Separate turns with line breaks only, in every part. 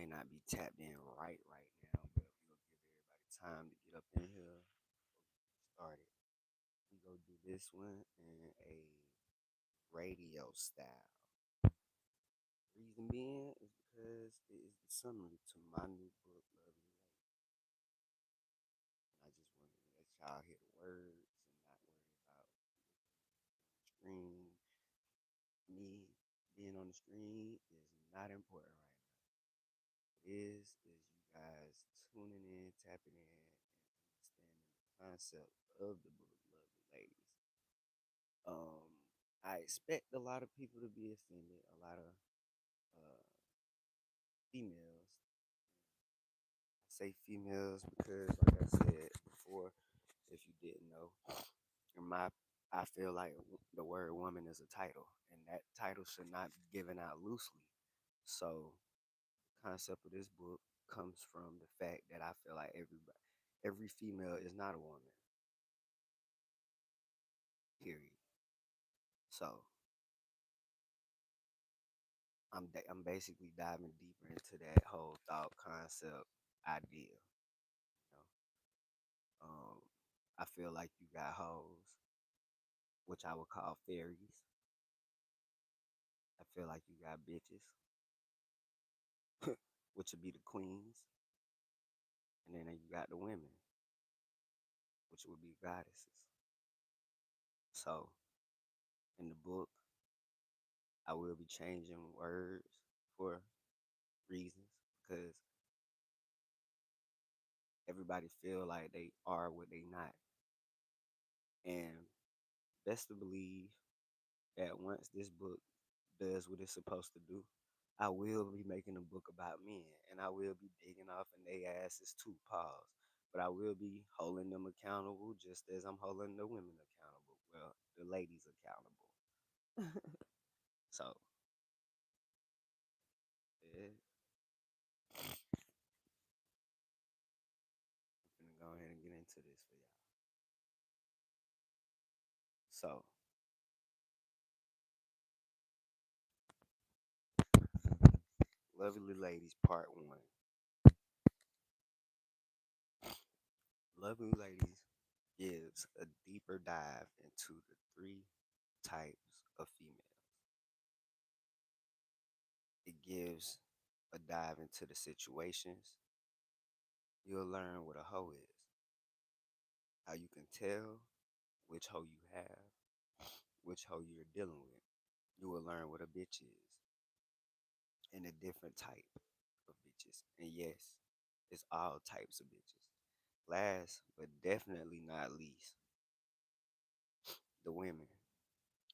might not be tapped in right now, but we're gonna give everybody time to get up in here before we get started. We go do this one in a radio style. Reason being is because it is the summary to my new book, Lovely Lady. And I just wanted to let y'all hear the words and not worry about the screen. Me being on the screen is not important right now. What is you guys tuning in, tapping in, and understanding the concept of the book, Lovely Ladies. Um, I expect a lot of people to be offended, a lot of uh, females. I say females because, like I said before, if you didn't know, in my I feel like the word woman is a title, and that title should not be given out loosely. So, the concept of this book comes from the fact that I feel like every female is not a woman. Period. So, I'm basically diving deeper into that whole thought concept idea. You I feel like you got hoes, which I would call fairies. I feel like you got bitches, which would be the queens, and then you got the women, which would be goddesses. So in the book, I will be changing words for reasons because everybody feel like they are what they not, and best to believe that once this book does what it's supposed to do, I will be making a book about men, and I will be digging off in their asses too. Pause. But I will be holding them accountable, just as I'm holding the women accountable. Well, the ladies accountable. So, yeah, I'm gonna go ahead and get into this for y'all. So, Lovely Ladies Part 1. Lovely Ladies gives a deeper dive into the three types of females. It gives a dive into the situations. You'll learn what a hoe is, how you can tell which hoe you have, which hoe you're dealing with. You will learn what a bitch is and a different type of bitches. And yes, it's all types of bitches. Last but definitely not least, the women.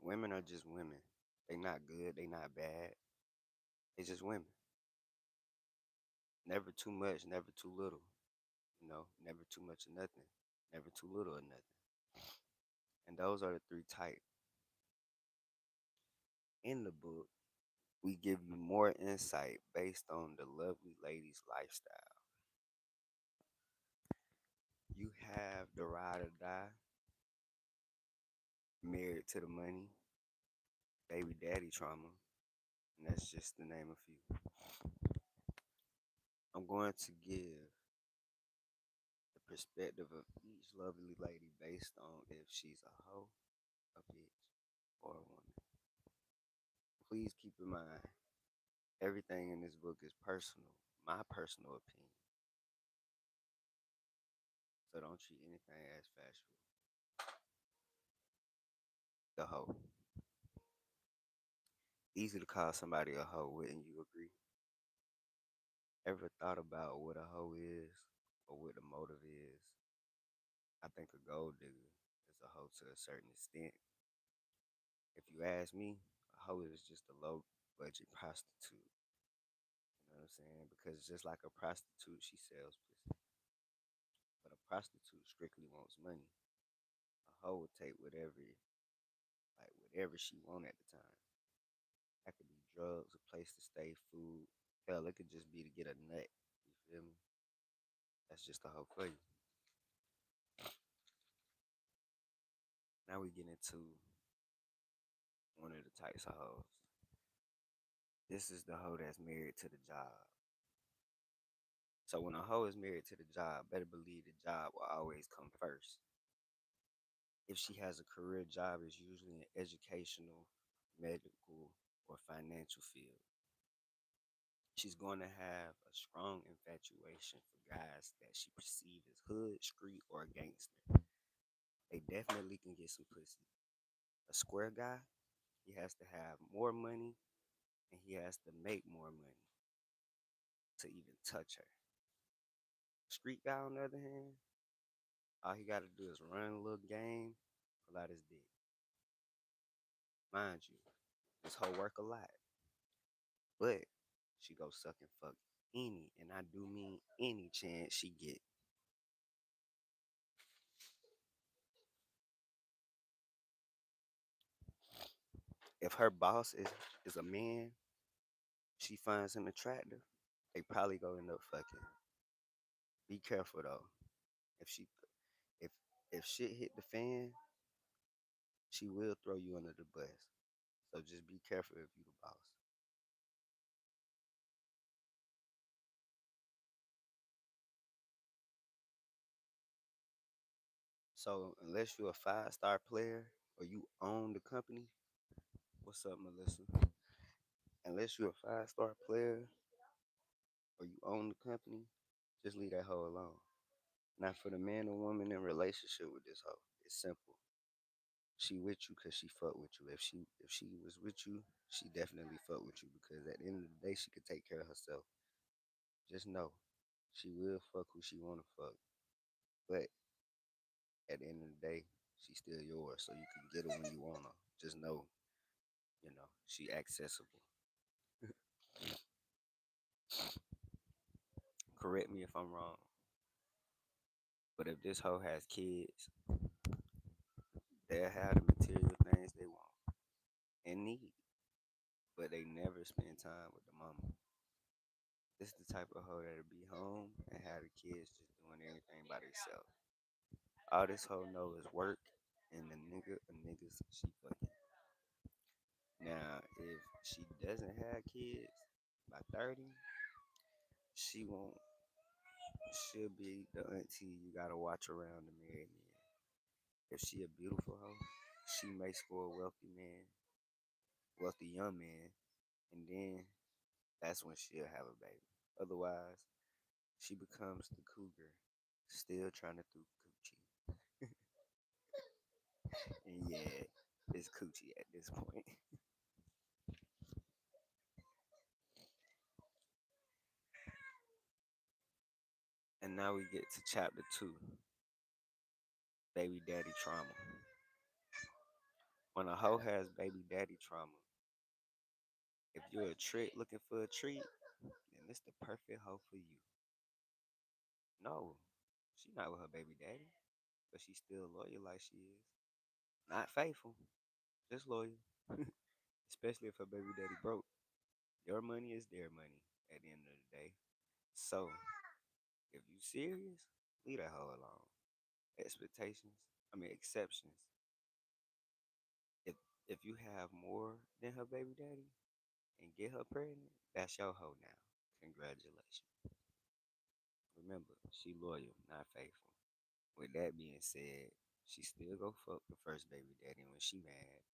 Women are just women. They not good, they not bad. They just women. Never too much, never too little. Never too much of nothing, never too little of nothing. And those are the three types. In the book, we give you more insight based on the lovely lady's lifestyle. You have the ride or die, married to the money, baby daddy trauma, and that's just to name a few. I'm going to give the perspective of each lovely lady based on if she's a hoe, a bitch, or a woman. Please keep in mind, everything in this book is personal, my personal opinion. So don't treat anything as factual. The hoe. Easy to call somebody a hoe, wouldn't you agree? Ever thought about what a hoe is or what the motive is? I think a gold digger is a hoe to a certain extent. If you ask me, a hoe is just a low budget prostitute. You know what I'm saying? Because just like a prostitute, she sells pussy. But a prostitute strictly wants money. A hoe will take whatever she want at the time. That could be drugs, a place to stay, food. Hell, it could just be to get a nut. You feel me? That's just a hoe for you. Now we get into one of the types of hoes. This is the hoe that's married to the job. So when a hoe is married to the job, better believe the job will always come first. If she has a career job, it's usually an educational, medical, or financial field. She's going to have a strong infatuation for guys that she perceives as hood, street, or gangster. They definitely can get some pussy. A square guy, he has to have more money and he has to make more money to even touch her. Street guy, on the other hand, all he got to do is run a little game, pull out his dick. Mind you, this whole work a lot, but she go suck and fuck any, and I do mean any chance she get. If her boss is a man, she finds him attractive, they probably go end up fucking. Be careful though. If she if if shit hit the fan, she will throw you under the bus. So just be careful if you the boss. So unless you're a 5-star player or you own the company, what's up, Melissa? Unless you're a 5-star player or you own the company, just leave that hoe alone. Now for the man or woman in relationship with this hoe, it's simple. She with you because she fuck with you. If she was with you, she definitely fuck with you because at the end of the day, she could take care of herself. Just know, she will fuck who she wanna fuck, but at the end of the day, she's still yours, so you can get her when you want her. Just know, she accessible. Correct me if I'm wrong, but if this hoe has kids, they'll have the material things they want and need, but they never spend time with the mama. This is the type of hoe that'll be home and have the kids just doing everything by themselves. All this hoe know is work and the nigga or niggas she fucking. Now, if she doesn't have kids by 30, she won't. She'll be the auntie you gotta watch around the married man. If she a beautiful hoe, she may score a wealthy man, wealthy young man, and then that's when she'll have a baby. Otherwise, she becomes the cougar, still trying to do coochie. And yeah, it's coochie at this point. And now we get to chapter 2, baby daddy trauma. When a hoe has baby daddy trauma, if you're a trick looking for a treat, then it's the perfect hoe for you. No, she not with her baby daddy, but she's still loyal like she is. Not faithful, just loyal. Especially if her baby daddy broke. Your money is their money at the end of the day. So if you serious, leave that hoe alone. Expectations, exceptions. If if you have more than her baby daddy and get her pregnant, that's your hoe now. Congratulations. Remember, she loyal, not faithful. With that being said, she still go fuck the first baby daddy when she mad.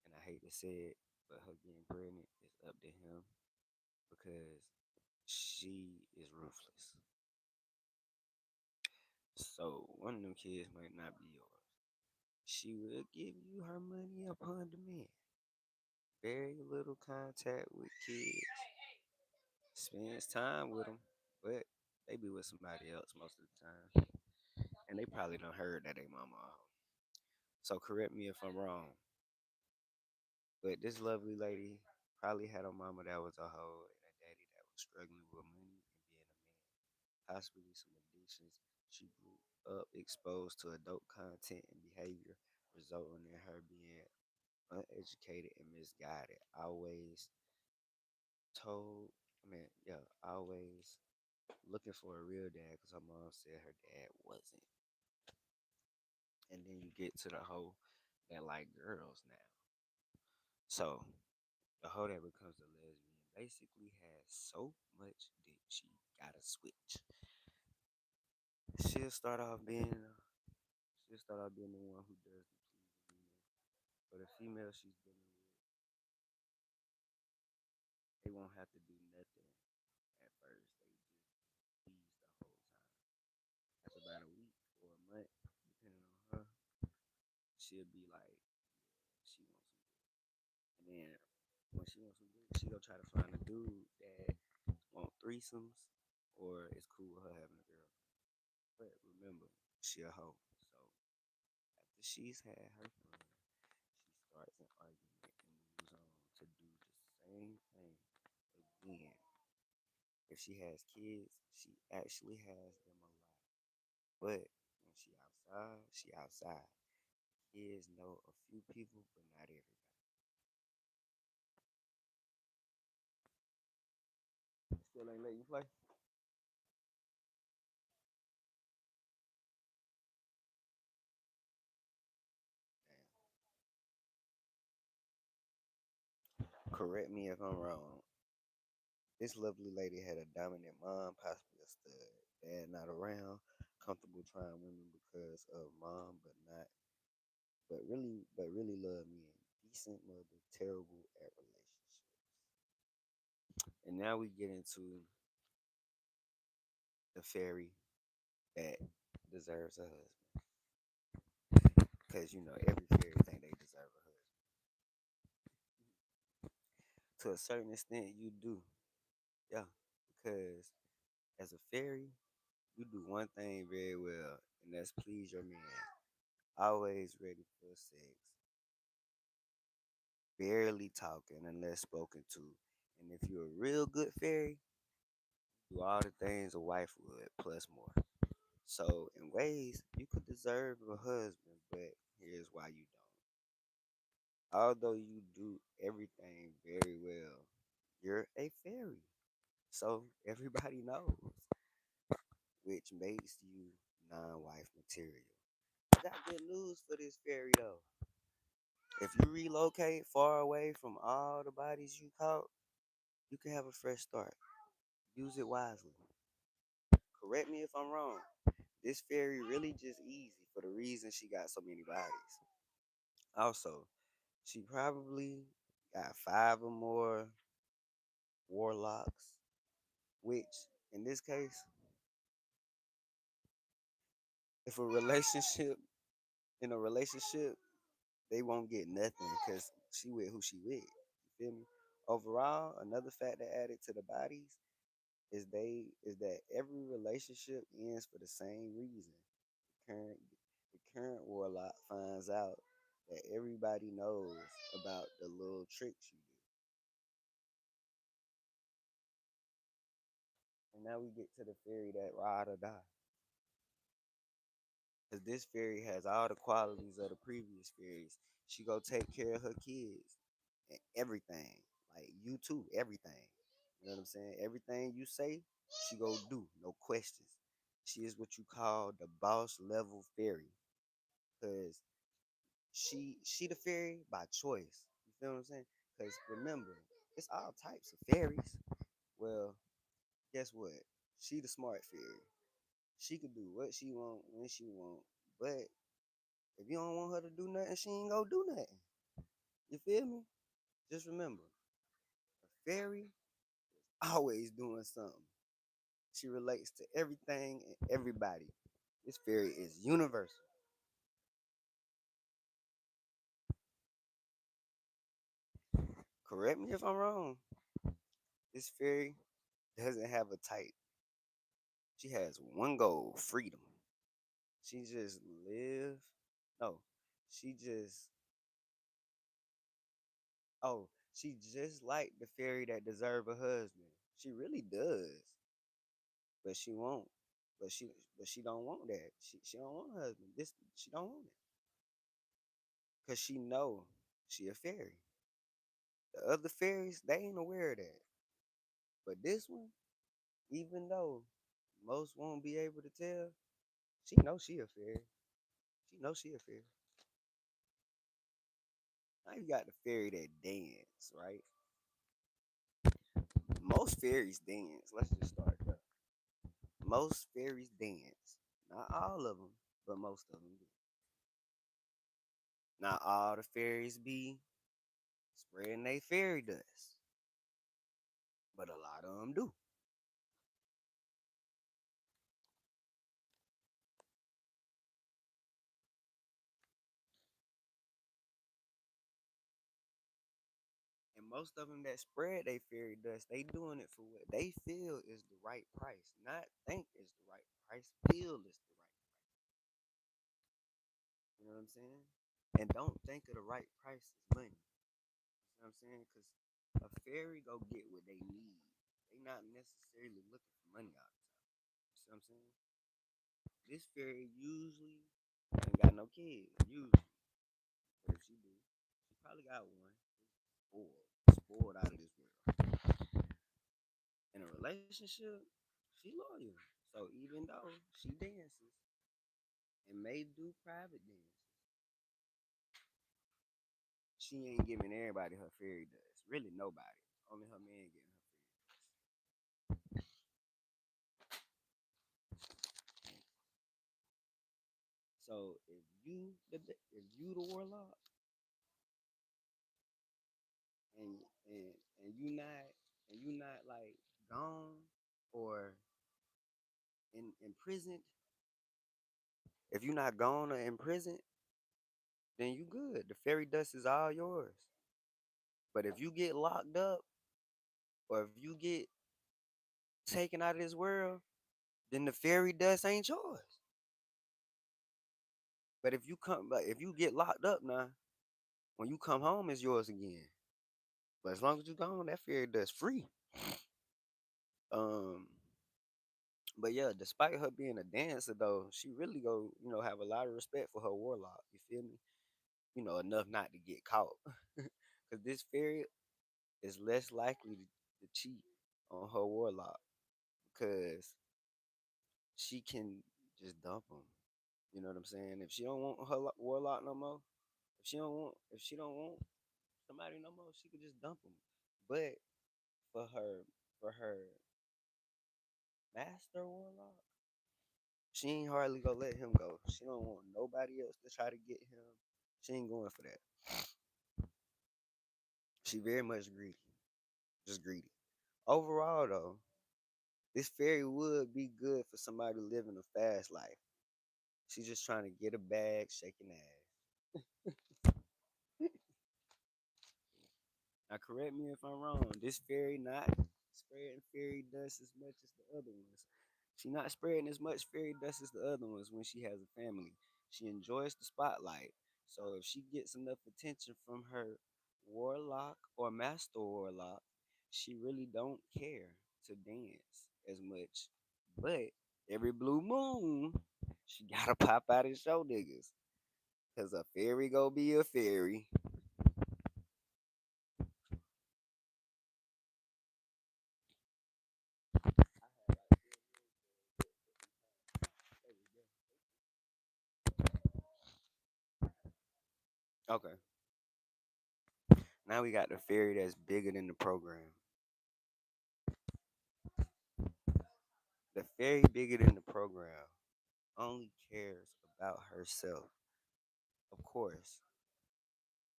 And I hate to say it, but her getting pregnant is up to him because she is ruthless. So one of them kids might not be yours. She will give you her money upon demand. Very little contact with kids. Spends time with them, but they be with somebody else most of the time. And they probably don't heard that they mama a hoe. So correct me if I'm wrong. But this lovely lady probably had a mama that was a hoe and a daddy that was struggling with money and being a man. Possibly some addictions. She grew up exposed to adult content and behavior, resulting in her being uneducated and misguided. Told, always looking for a real dad because her mom said her dad wasn't. And then you get to the hoe that like girls now. So the hoe that becomes a lesbian basically has so much dick she gotta switch. She'll start off being the one who does the pleasing, but the female she's dealing with, they won't have to do nothing at first. They just please the whole time. After about a week or a month, depending on her, she'll be like, she wants some dick. And then when she wants some dick, she go try to find a dude that want threesomes or is cool with her having a girl. But remember, she a hoe. So after she's had her fun, she starts an argument and moves on to do the same thing again. If she has kids, she actually has them a lot. But when she outside. Kids know a few people, but not everybody. Still ain't let you play? Damn. Correct me if I'm wrong. This lovely lady had a dominant mom, possibly a stud. Dad not around, comfortable trying women because of mom, but really love men. Decent mother, terrible at relationships. And now we get into the fairy that deserves a husband. Because every fairy think they deserve a husband. To a certain extent, you do. Yeah. Because as a fairy, you do one thing very well, and that's please your man. Always ready for sex, barely talking unless spoken to. And if you're a real good fairy, do all the things a wife would, plus more. So, in ways, you could deserve a husband, but here's why you don't. Although you do everything very well, you're a fairy. So, everybody knows, which makes you non wife material. I got good news for this fairy, though. If you relocate far away from all the bodies you caught, you can have a fresh start. Use it wisely. Correct me if I'm wrong. This fairy really just easy for the reason she got so many bodies. Also, she probably got five or more warlocks, which in this case, if in a relationship, they won't get nothing because she with who she with. You feel me? Overall, another factor added to the bodies is that every relationship ends for the same reason. Current the current warlock finds out that everybody knows about the little tricks you do. And now we get to the fairy that ride or die. Because this fairy has all the qualities of the previous fairies. She go take care of her kids and everything. Like you too, everything. You know what I'm saying? Everything you say, she go do, no questions. She is what you call the boss level fairy. Cause she the fairy by choice. You feel what I'm saying? Cause remember, it's all types of fairies. Well, guess what? She the smart fairy. She could do what she want when she want. But if you don't want her to do nothing, she ain't gonna do nothing. You feel me? Just remember, a fairy always doing something. She relates to everything and everybody. This fairy is universal. Correct me if I'm wrong. This fairy doesn't have a type. She has one goal, freedom. She just live. No, she just. Oh, she just like the fairy that deserve a husband. She really does, but she won't. But she don't want that. She don't want a husband. This she don't want it because she know she a fairy. The other fairies they ain't aware of that, but this one, even though most won't be able to tell, she know she a fairy. She know she a fairy. Now you got the fairy that dance, right? Most fairies dance. Let's just start there. most fairies dance. Not all of them, but most of them do. Not all the fairies be spreading they fairy dust, but a lot of them do. And most of them that spread they fairy dust, they doing it for what they feel is the right price, not think is the right price, feel is the right price. You know what I'm saying? And don't think of the right price as money. You know what I'm saying? Because a fairy go get what they need. They not necessarily looking for money all the time. You see what I'm saying? This fairy usually ain't got no kids. Usually. But if she do, she probably got one. Spoiled. Spoiled out of this world. In a relationship, she loyal. So even though she dances and may do private dances, she ain't giving everybody her fairy dust. Really nobody. Only her man getting her fairy dust. So if you the warlock and and and you not like gone or in prison, if you not gone or in prison, then you good. The fairy dust is all yours. But if you get locked up or if you get taken out of this world, then the fairy dust ain't yours. But if you get locked up now, when you come home, it's yours again. But as long as you gone, that fairy dust free. Um, but yeah, despite her being a dancer though, she really go, have a lot of respect for her warlock. You feel me? Enough not to get caught. Cause this fairy is less likely to cheat on her warlock because she can just dump him. You know what I'm saying? If she don't want her warlock no more, if she don't want somebody no more, she could just dump him. But for her master warlock, she ain't hardly gonna let him go. She don't want nobody else to try to get him. She ain't going for that. She very much greedy, just greedy. Overall though, this fairy would be good for somebody living a fast life. She's just trying to get a bag, shaking ass. Now, correct me if I'm wrong. This fairy not spreading fairy dust as much as the other ones. She not spreading as much fairy dust as the other ones when she has a family. She enjoys the spotlight. So if she gets enough attention from her warlock or master warlock, she really don't care to dance as much. But every blue moon, she gotta pop out and show niggas. Cause a fairy go be a fairy. Okay. Now we got the fairy that's bigger than the program. The fairy bigger than the program only cares about herself. Of course,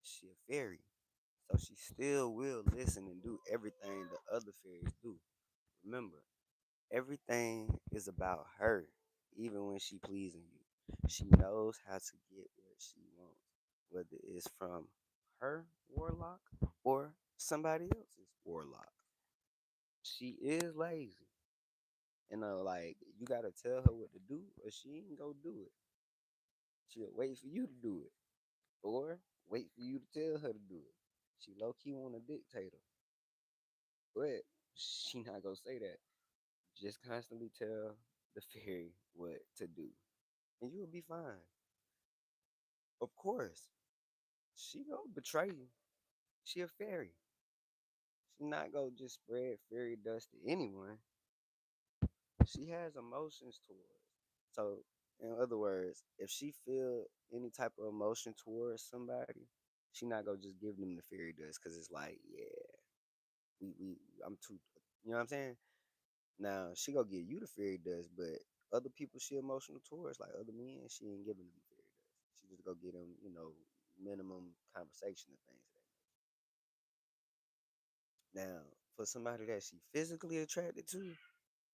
she a fairy, so she still will listen and do everything the other fairies do. Remember, everything is about her, even when she pleasing you. She knows how to get what she wants, whether it's from her warlock or somebody else's warlock. She is lazy. Like you gotta tell her what to do, or she ain't gonna do it. She'll wait for you to do it, or wait for you to tell her to do it. She low key want a dictator, but she not gonna say that. Just constantly tell the fairy what to do, and you will be fine. Of course, she gonna betray you. She a fairy. She not gonna just spread fairy dust to anyone. She has emotions towards. So, in other words, if she feel any type of emotion towards somebody, she not gonna just give them the fairy dust because it's like, yeah, we I'm too, you know what I'm saying? Now she gonna give you the fairy dust, but other people she emotional towards, like other men, she ain't giving them the fairy dust. She just go get them, minimum conversation and things like that. Now, for somebody that she physically attracted to,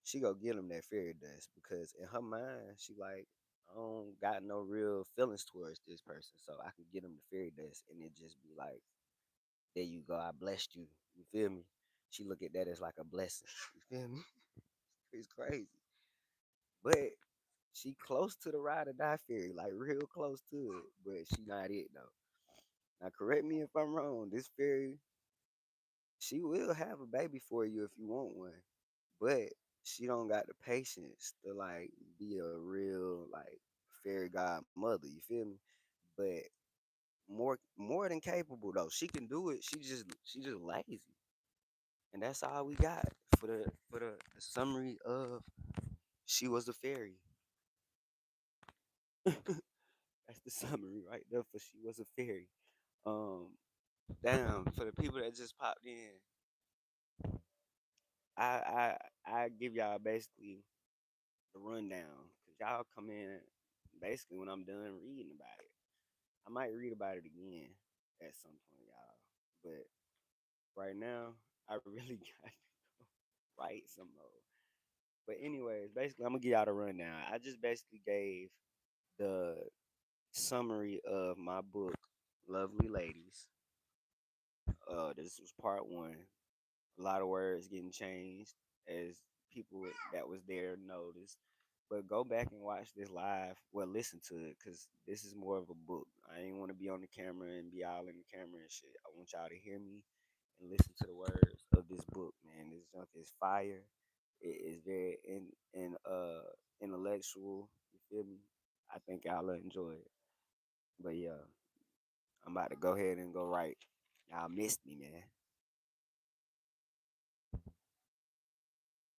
she go get them that fairy dust because in her mind, she like, I don't got no real feelings towards this person, so I can get them the fairy dust, and it just be like, there you go, I blessed you. You feel me? She look at that as like a blessing. You feel me? It's crazy, but she close to the ride or die fairy, like real close to it, but she not it though. Now correct me if I'm wrong. This fairy, she will have a baby for you if you want one, but she don't got the patience to like be a real like fairy godmother. You feel me? But more than capable though. She can do it. She just lazy, and that's all we got for the summary of she was a fairy. That's the summary right there for she was a fairy. Um, Damn, for the people that just popped in, I give y'all basically the rundown because y'all come in basically when I'm done reading about it. I might read about it again at some point, y'all. But right now, I really got to write some more. But anyways, basically, I'm gonna give y'all the rundown. I just basically gave the summary of my book, Lovely Ladies. This was part one. A lot of words getting changed as people that was there noticed. But go back and watch this live. Well, listen to it because this is more of a book. I ain't want to be on the camera and be all in the camera and shit. I want y'all to hear me and listen to the words of this book, man. This junk is fire. It is very intellectual. You feel me? I think y'all will enjoy it. But yeah, I'm about to go ahead and go right. Y'all missed me, man.